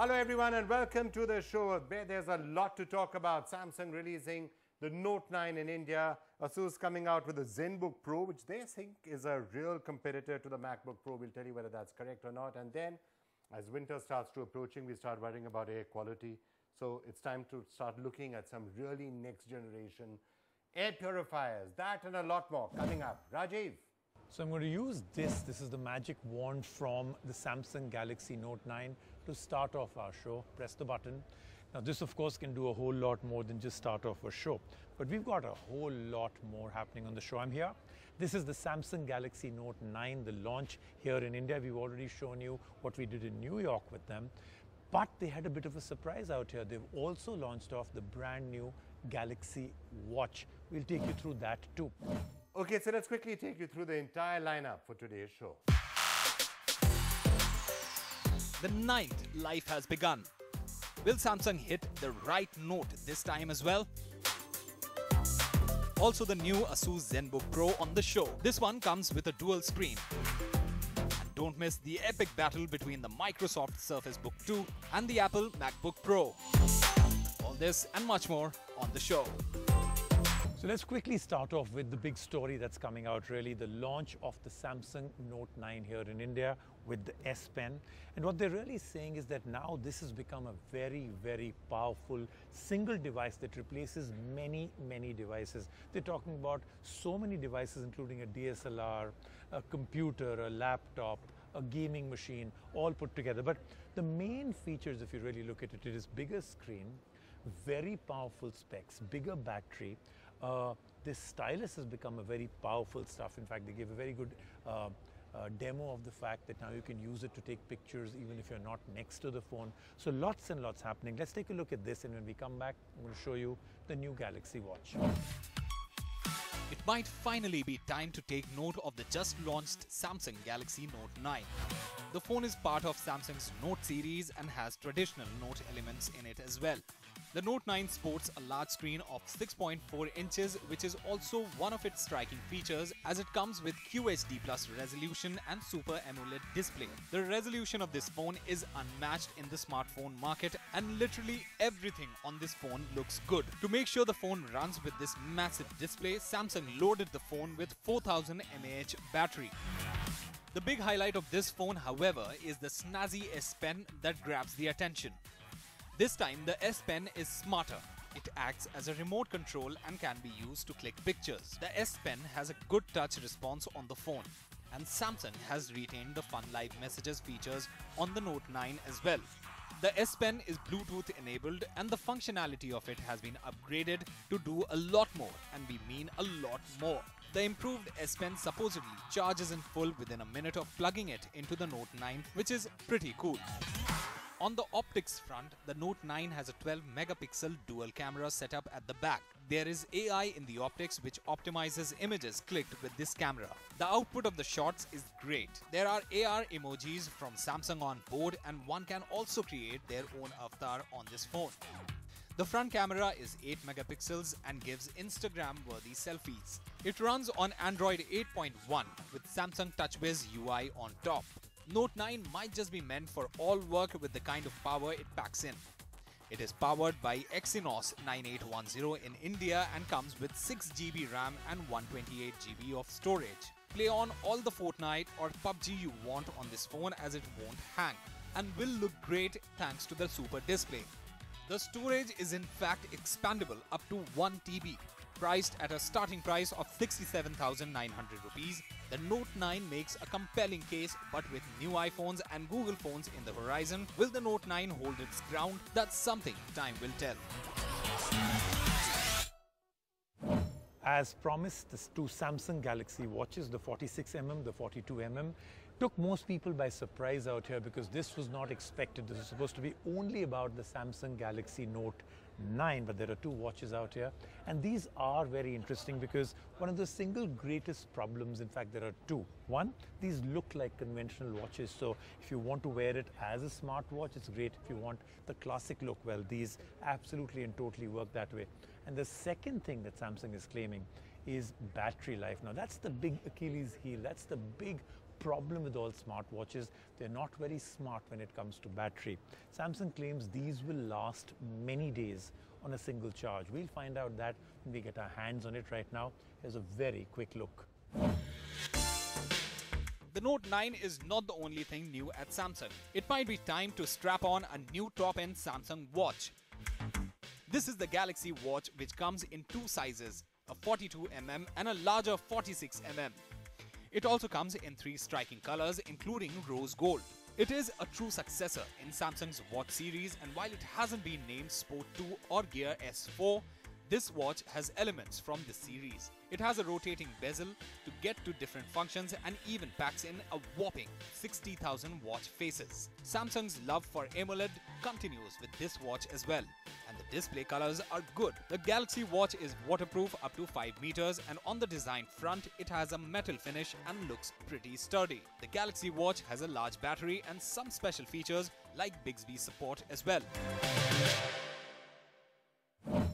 Hello everyone and welcome to the show. There's a lot to talk about. Samsung releasing the Note 9 in India. Asus coming out with the ZenBook Pro, which they think is a real competitor to the MacBook Pro. We'll tell you whether that's correct or not. And then as winter starts to approaching, we start worrying about air quality. So it's time to start looking at some really next generation air purifiers. That and a lot more coming up. Rajiv. So I'm going to use this. This is the magic wand from the Samsung Galaxy Note 9 to start off our show. Press the button. Now this of course can do a whole lot more than just start off a show. But we've got a whole lot more happening on the show. I'm here. This is the Samsung Galaxy Note 9, the launch here in India. We've already shown you what we did in New York with them. But they had a bit of a surprise out here. They've also launched off the brand new Galaxy Watch. We'll take you through that too. Okay, so let's quickly take you through the entire lineup for today's show. The night life has begun. Will Samsung hit the right note this time as well? Also the new Asus ZenBook Pro on the show. This one comes with a dual screen. And don't miss the epic battle between the Microsoft Surface Book 2 and the Apple MacBook Pro. All this and much more on the show. So let's quickly start off with the big story that's coming out, really, the launch of the Samsung Note 9 here in India with the S Pen. And what they're really saying is that now this has become a very, very powerful single device that replaces many, many devices. They're talking about so many devices, including a DSLR, a computer, a laptop, a gaming machine, all put together. But the main features, if you really look at it, it is bigger screen, very powerful specs, bigger battery. This stylus has become a very powerful stuff. In fact, they gave a very good demo of the fact that now you can use it to take pictures even if you're not next to the phone. So lots and lots happening. Let's take a look at this, and when we come back, I'm going to show you the new Galaxy Watch. It might finally be time to take note of the just launched Samsung Galaxy Note 9. The phone is part of Samsung's Note series and has traditional Note elements in it as well. The Note 9 sports a large screen of 6.4 inches, which is also one of its striking features as it comes with QHD Plus resolution and Super AMOLED display. The resolution of this phone is unmatched in the smartphone market, and literally everything on this phone looks good. To make sure the phone runs with this massive display, Samsung loaded the phone with 4000 mAh battery. The big highlight of this phone, however, is the snazzy S Pen that grabs the attention. This time the S Pen is smarter. It acts as a remote control and can be used to click pictures. The S Pen has a good touch response on the phone, and Samsung has retained the Fun Live Messages features on the Note 9 as well. The S Pen is Bluetooth enabled, and the functionality of it has been upgraded to do a lot more, and we mean a lot more. The improved S Pen supposedly charges in full within a minute of plugging it into the Note 9, which is pretty cool. On the optics front, the Note 9 has a 12-megapixel dual camera setup at the back. There is AI in the optics which optimizes images clicked with this camera. The output of the shots is great. There are AR emojis from Samsung on board, and one can also create their own avatar on this phone. The front camera is 8 megapixels and gives Instagram-worthy selfies. It runs on Android 8.1 with Samsung TouchWiz UI on top. Note 9 might just be meant for all work with the kind of power it packs in. It is powered by Exynos 9810 in India and comes with 6GB RAM and 128GB of storage. Play on all the Fortnite or PUBG you want on this phone as it won't hang, and will look great thanks to the super display. The storage is in fact expandable up to 1 TB. Priced at a starting price of 67,900 rupees, the Note 9 makes a compelling case, but with new iPhones and Google phones in the horizon, will the Note 9 hold its ground? That's something time will tell. As promised, the two Samsung Galaxy Watches, the 46mm, the 42mm, took most people by surprise out here because this was not expected. This is supposed to be only about the Samsung Galaxy Note 9, but there are two watches out here, and these are very interesting because one of the single greatest problems, in fact there are two. One, these look like conventional watches, so if you want to wear it as a smartwatch, it's great. If you want the classic look, well, these absolutely and totally work that way. And the second thing that Samsung is claiming is battery life. Now that's the big Achilles heel, that's the big problem with all smartwatches, they're not very smart when it comes to battery. Samsung claims these will last many days on a single charge. We'll find out that when we get our hands on it. Right now, here's a very quick look. The Note 9 is not the only thing new at Samsung. It might be time to strap on a new top-end Samsung watch. This is the Galaxy Watch, which comes in two sizes, a 42mm and a larger 46mm. It also comes in three striking colors, including rose gold. It is a true successor in Samsung's watch series, and while it hasn't been named Sport 2 or Gear S4, this watch has elements from this series. It has a rotating bezel to get to different functions and even packs in a whopping 60,000 watch faces. Samsung's love for AMOLED continues with this watch as well, and the display colors are good. The Galaxy Watch is waterproof up to 5 meters, and on the design front it has a metal finish and looks pretty sturdy. The Galaxy Watch has a large battery and some special features like Bixby support as well.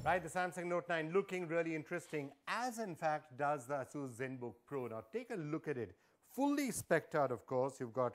Right, the Samsung Note 9 looking really interesting, as in fact does the Asus ZenBook Pro. Now take a look at it. Fully spec'd out, of course. You've got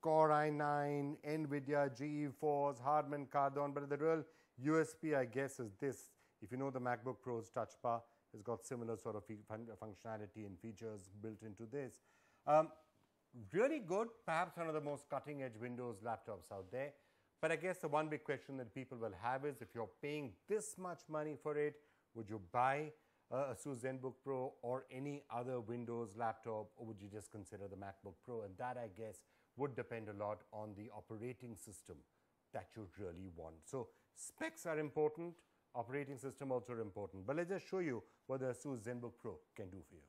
Core i9, NVIDIA, GeForce, Harman Kardon, but the real USP, I guess, is this. If you know the MacBook Pro's touch bar, it's got similar sort of functionality and features built into this. Really good, perhaps one of the most cutting-edge Windows laptops out there. But I guess the one big question that people will have is, if you're paying this much money for it, would you buy a Asus ZenBook Pro or any other Windows laptop, or would you just consider the MacBook Pro? And that, I guess, would depend a lot on the operating system that you really want. So specs are important, operating system also important. But let's just show you what the Asus ZenBook Pro can do for you.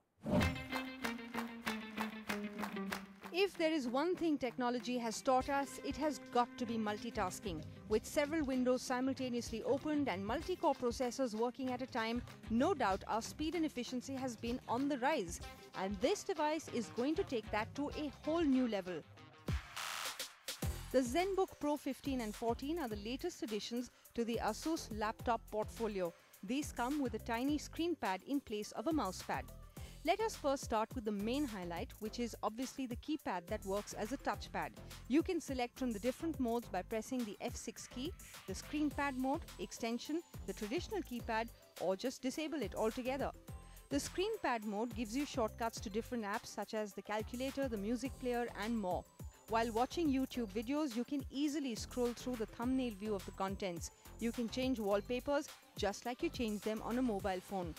If there is one thing technology has taught us, it has got to be multitasking. With several windows simultaneously opened and multi-core processors working at a time, no doubt our speed and efficiency has been on the rise. And this device is going to take that to a whole new level. The ZenBook Pro 15 and 14 are the latest additions to the Asus laptop portfolio. These come with a tiny screen pad in place of a mouse pad. Let us first start with the main highlight, which is obviously the keypad that works as a touchpad. You can select from the different modes by pressing the F6 key, the screen pad mode, extension, the traditional keypad, or just disable it altogether. The screen pad mode gives you shortcuts to different apps such as the calculator, the music player, and more. While watching YouTube videos, you can easily scroll through the thumbnail view of the contents. You can change wallpapers just like you change them on a mobile phone.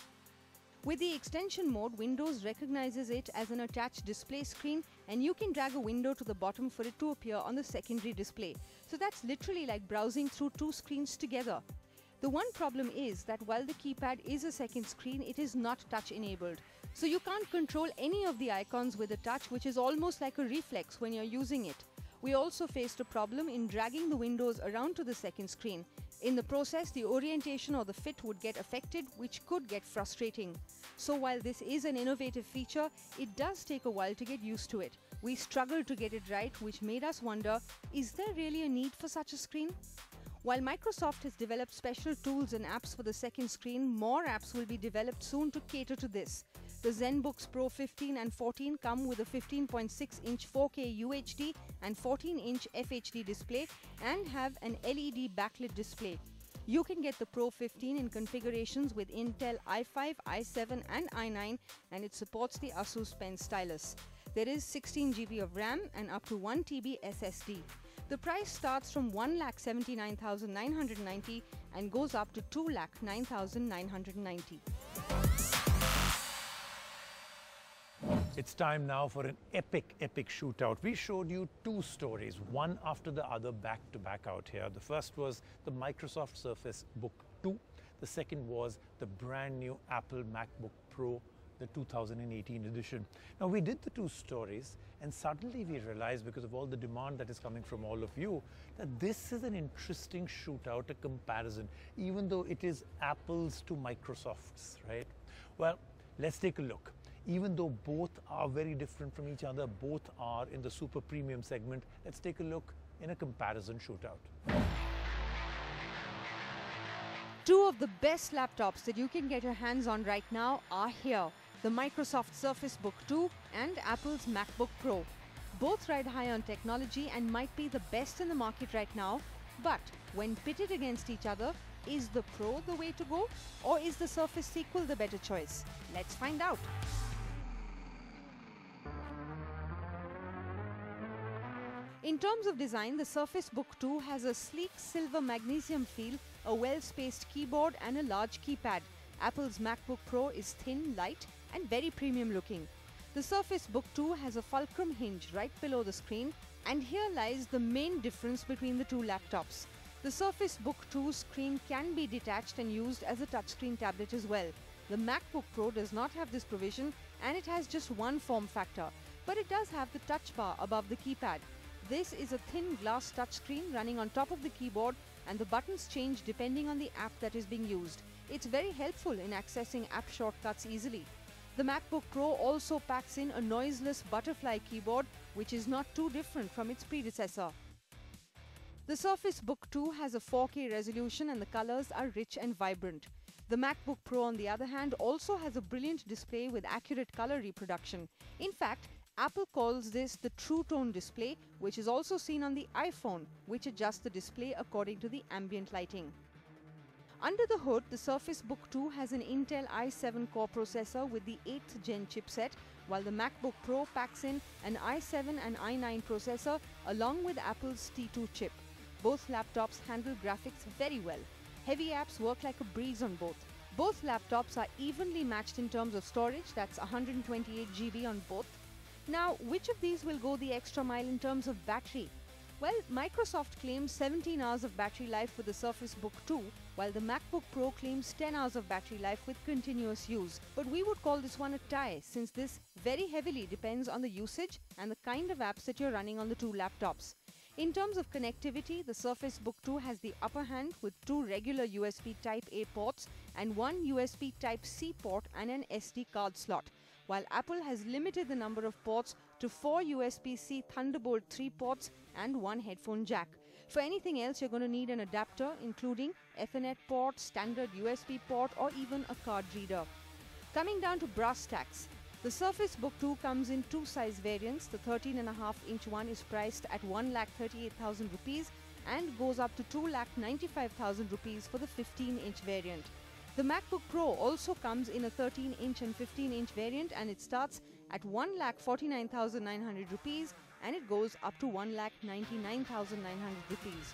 With the extension mode, Windows recognizes it as an attached display screen, and you can drag a window to the bottom for it to appear on the secondary display. So that's literally like browsing through two screens together. The one problem is that while the keypad is a second screen, it is not touch enabled. So you can't control any of the icons with a touch, which is almost like a reflex when you're using it. We also faced a problem in dragging the windows around to the second screen. In the process, the orientation or the fit would get affected, which could get frustrating. So while this is an innovative feature, it does take a while to get used to it. We struggled to get it right, which made us wonder, is there really a need for such a screen? While Microsoft has developed special tools and apps for the second screen, more apps will be developed soon to cater to this. The ZenBooks Pro 15 and 14 come with a 15.6-inch 4K UHD and 14-inch FHD display and have an LED backlit display. You can get the Pro 15 in configurations with Intel i5, i7 and i9, and it supports the Asus Pen stylus. There is 16 GB of RAM and up to 1 TB SSD. The price starts from 1,79,990 and goes up to 2,09,990. It's time now for an epic shootout. We showed you two stories, one after the other, back to back out here. The first was the Microsoft Surface Book 2. The second was the brand new Apple MacBook Pro, the 2018 edition. Now, we did the two stories, and suddenly we realized, because of all the demand that is coming from all of you, that this is an interesting shootout, a comparison, even though it is Apple's to Microsoft's, right? Well, let's take a look. Even though both are very different from each other, both are in the super premium segment, let's take a look in a comparison shootout. Two of the best laptops that you can get your hands on right now are here. The Microsoft Surface Book 2 and Apple's MacBook Pro. Both ride high on technology and might be the best in the market right now, but when pitted against each other, is the Pro the way to go, or is the Surface sequel the better choice? Let's find out. In terms of design, the Surface Book 2 has a sleek silver magnesium feel, a well-spaced keyboard and a large keypad. Apple's MacBook Pro is thin, light and very premium looking. The Surface Book 2 has a fulcrum hinge right below the screen, and here lies the main difference between the two laptops. The Surface Book 2's screen can be detached and used as a touchscreen tablet as well. The MacBook Pro does not have this provision and it has just one form factor, but it does have the touch bar above the keypad. This is a thin glass touchscreen running on top of the keyboard, and the buttons change depending on the app that is being used. It's very helpful in accessing app shortcuts easily. The MacBook Pro also packs in a noiseless butterfly keyboard, which is not too different from its predecessor. The Surface Book 2 has a 4K resolution and the colors are rich and vibrant. The MacBook Pro, on the other hand, also has a brilliant display with accurate color reproduction. In fact, Apple calls this the True Tone display, which is also seen on the iPhone, which adjusts the display according to the ambient lighting. Under the hood, the Surface Book 2 has an Intel i7 core processor with the 8th gen chipset, while the MacBook Pro packs in an i7 and i9 processor along with Apple's T2 chip. Both laptops handle graphics very well. Heavy apps work like a breeze on both. Both laptops are evenly matched in terms of storage, that's 128 GB on both. Now, which of these will go the extra mile in terms of battery? Well, Microsoft claims 17 hours of battery life with the Surface Book 2, while the MacBook Pro claims 10 hours of battery life with continuous use. But we would call this one a tie, since this very heavily depends on the usage and the kind of apps that you're running on the two laptops. In terms of connectivity, the Surface Book 2 has the upper hand with two regular USB Type-A ports and one USB Type-C port and an SD card slot, while Apple has limited the number of ports to 4 USB-C Thunderbolt 3 ports and one headphone jack. For anything else, you're going to need an adapter, including Ethernet port, standard USB port, or even a card reader. Coming down to brass tacks, the Surface Book 2 comes in two size variants. The 13.5-inch one is priced at 1,38,000 rupees and goes up to 2,95,000 rupees for the 15-inch variant. The MacBook Pro also comes in a 13-inch and 15-inch variant, and it starts at 1,49,900 rupees and it goes up to 1,99,900 rupees.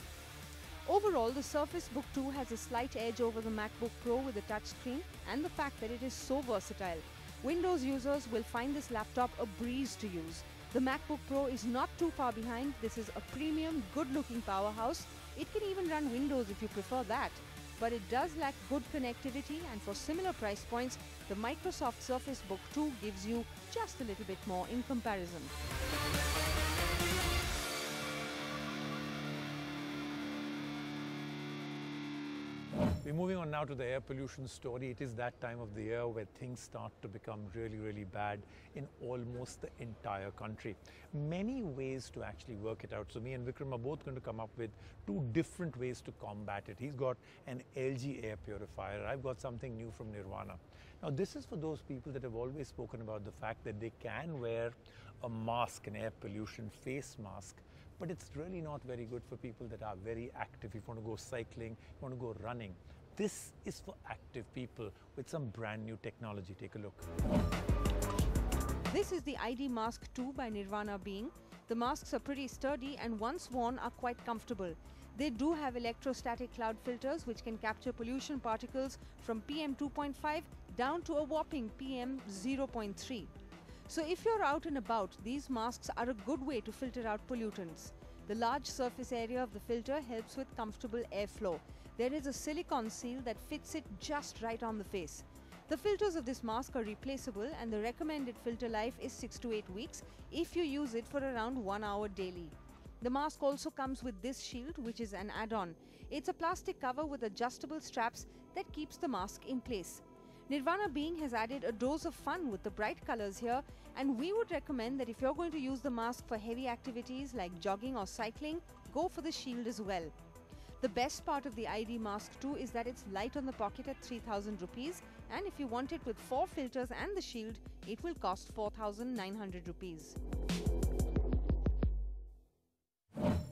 Overall, the Surface Book 2 has a slight edge over the MacBook Pro with the touchscreen and the fact that it is so versatile. Windows users will find this laptop a breeze to use. The MacBook Pro is not too far behind. This is a premium, good-looking powerhouse. It can even run Windows if you prefer that. But it does lack good connectivity, and for similar price points, the Microsoft Surface Book 2 gives you just a little bit more in comparison. We're moving on now to the air pollution story. It is that time of the year where things start to become really, really bad in almost the entire country. Many ways to actually work it out. So me and Vikram are both going to come up with two different ways to combat it. He's got an LG air purifier. I've got something new from Nirvana. Now this is for those people that have always spoken about the fact that they can wear a mask, an air pollution face mask, but it's really not very good for people that are very active. If you want to go cycling, you want to go running. This is for active people with some brand new technology. Take a look. This is the ID Mask 2 by Nirvana Being. The masks are pretty sturdy and once worn are quite comfortable. They do have electrostatic cloud filters which can capture pollution particles from PM 2.5 down to a whopping PM 0.3. So if you're out and about, these masks are a good way to filter out pollutants. The large surface area of the filter helps with comfortable airflow. There is a silicone seal that fits it just right on the face. The filters of this mask are replaceable and the recommended filter life is 6 to 8 weeks if you use it for around 1 hour daily. The mask also comes with this shield, which is an add-on. It's a plastic cover with adjustable straps that keeps the mask in place. Nirvana Being has added a dose of fun with the bright colors here, and we would recommend that if you're going to use the mask for heavy activities like jogging or cycling, go for the shield as well. The best part of the ID Mask 2 is that it's light on the pocket at 3,000 rupees, and if you want it with 4 filters and the shield, it will cost 4,900 rupees.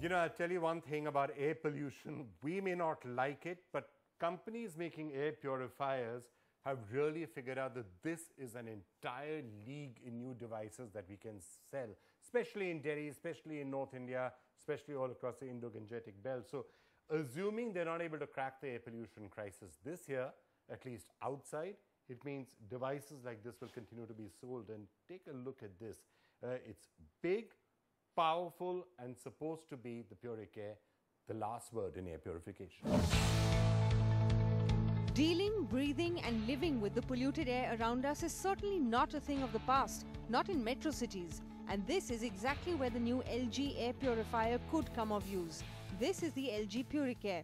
You know, I'll tell you one thing about air pollution. We may not like it, but companies making air purifiers have really figured out that this is an entire league in new devices that we can sell, especially in Delhi, especially in North India, especially all across the Indo-Gangetic belt. So assuming they're not able to crack the air pollution crisis this year, at least outside, it means devices like this will continue to be sold. And take a look at this. It's big, powerful, and supposed to be the Purifier, the last word in air purification. Dealing, breathing and living with the polluted air around us is certainly not a thing of the past, not in metro cities. And this is exactly where the new LG air purifier could come of use. This is the LG Purifier.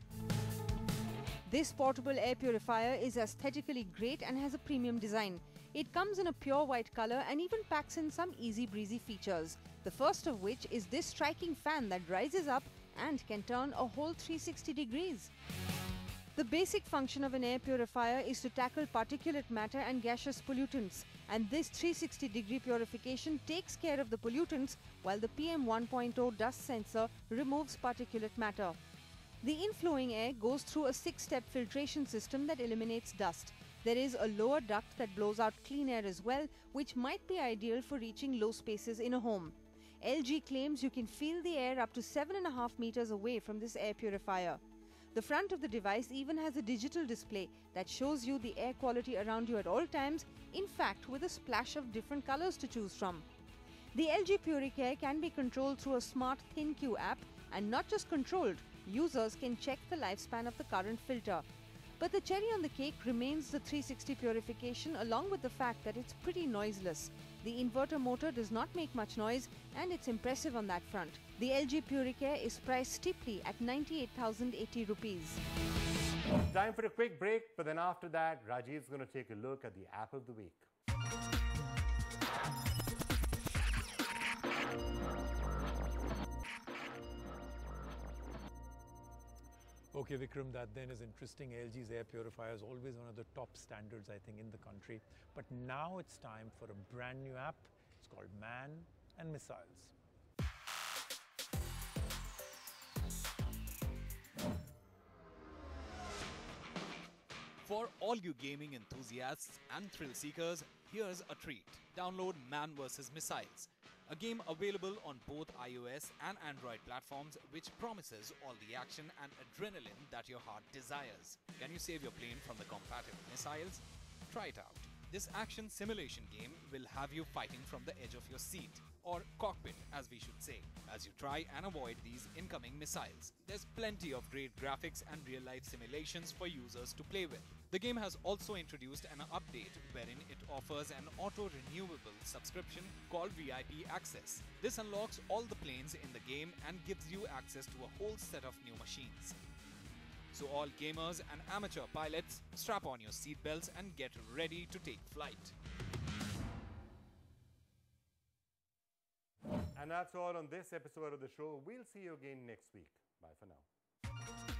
This portable air purifier is aesthetically great and has a premium design. It comes in a pure white color and even packs in some easy breezy features. The first of which is this striking fan that rises up and can turn a whole 360 degrees. The basic function of an air purifier is to tackle particulate matter and gaseous pollutants, and this 360-degree purification takes care of the pollutants while the PM 1.0 dust sensor removes particulate matter. The inflowing air goes through a 6-step filtration system that eliminates dust. There is a lower duct that blows out clean air as well, which might be ideal for reaching low spaces in a home. LG claims you can feel the air up to 7.5 meters away from this air purifier. The front of the device even has a digital display that shows you the air quality around you at all times, in fact with a splash of different colors to choose from. The LG Purifier can be controlled through a smart ThinQ app, and not just controlled, users can check the lifespan of the current filter. But the cherry on the cake remains the 360 purification, along with the fact that it's pretty noiseless. The inverter motor does not make much noise, and it's impressive on that front. The LG Purifier is priced steeply at 98,080 rupees. Time for a quick break, but then after that, Rajiv's going to take a look at the app of the week. Okay, Vikram, that then is interesting. LG's air purifier is always one of the top standards, I think, in the country. But now it's time for a brand new app. It's called Man and Missiles. For all you gaming enthusiasts and thrill seekers, here's a treat. Download Man vs. Missiles, a game available on both iOS and Android platforms which promises all the action and adrenaline that your heart desires. Can you save your plane from the combative missiles? Try it out. This action simulation game will have you fighting from the edge of your seat, or cockpit as we should say, as you try and avoid these incoming missiles. There's plenty of great graphics and real-life simulations for users to play with. The game has also introduced an update wherein it offers an auto-renewable subscription called VIP Access. This unlocks all the planes in the game and gives you access to a whole set of new machines. So all gamers and amateur pilots, strap on your seatbelts and get ready to take flight. And that's all on this episode of the show. We'll see you again next week. Bye for now.